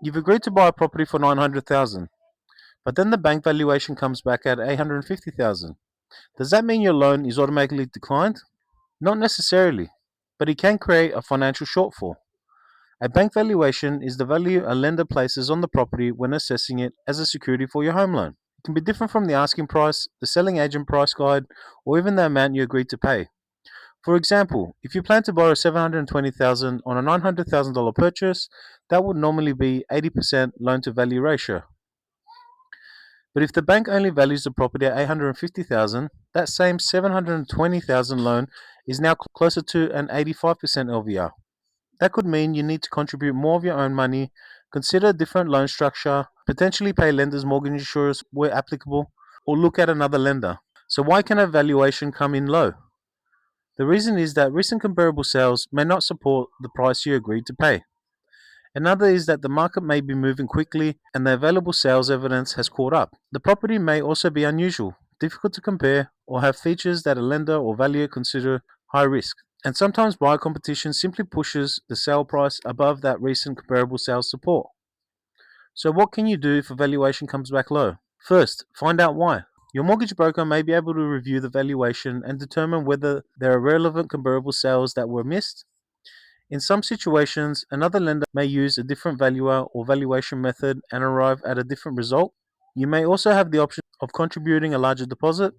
You've agreed to buy a property for 900,000, but then the bank valuation comes back at 850,000. Does that mean your loan is automatically declined? Not necessarily, but it can create a financial shortfall. A bank valuation is the value a lender places on the property when assessing it as a security for your home loan. It can be different from the asking price, the selling agent price guide, or even the amount you agreed to pay. For example, if you plan to borrow 720,000 on a $900,000 purchase, that would normally be 80% loan to value ratio. But if the bank only values the property at 850,000, that same 720,000 loan is now closer to an 85% LVR. That could mean you need to contribute more of your own money, consider a different loan structure, potentially pay lenders' mortgage insurers where applicable, or look at another lender. So why can a valuation come in low? The reason is that recent comparable sales may not support the price you agreed to pay. Another is that the market may be moving quickly and the available sales evidence has caught up. The property may also be unusual, difficult to compare, or have features that a lender or valuer consider high risk. And sometimes buyer competition simply pushes the sale price above that recent comparable sales support. So, what can you do if a valuation comes back low? First, find out why. Your mortgage broker may be able to review the valuation and determine whether there are relevant comparable sales that were missed. In some situations, another lender may use a different valuer or valuation method and arrive at a different result. You may also have the option of contributing a larger deposit,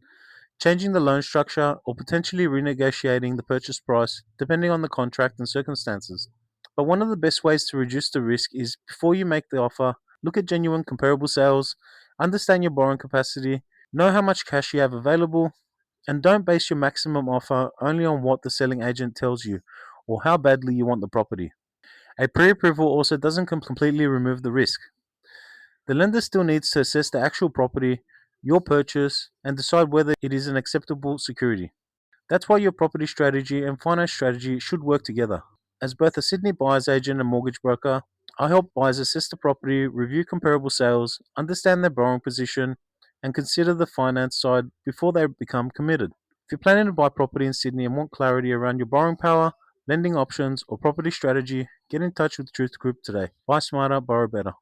changing the loan structure, or potentially renegotiating the purchase price depending on the contract and circumstances. But one of the best ways to reduce the risk is before you make the offer, look at genuine comparable sales, understand your borrowing capacity, know how much cash you have available, and don't base your maximum offer only on what the selling agent tells you or how badly you want the property. A pre approval also doesn't completely remove the risk. The lender still needs to assess the actual property, your purchase, and decide whether it is an acceptable security. That's why your property strategy and finance strategy should work together. As both a Sydney buyer's agent and mortgage broker, I help buyers assess the property, review comparable sales, understand their borrowing position, and consider the finance side before they become committed. If you're planning to buy property in Sydney and want clarity around your borrowing power, lending options, or property strategy, get in touch with Truth Group today. Buy smarter, borrow better.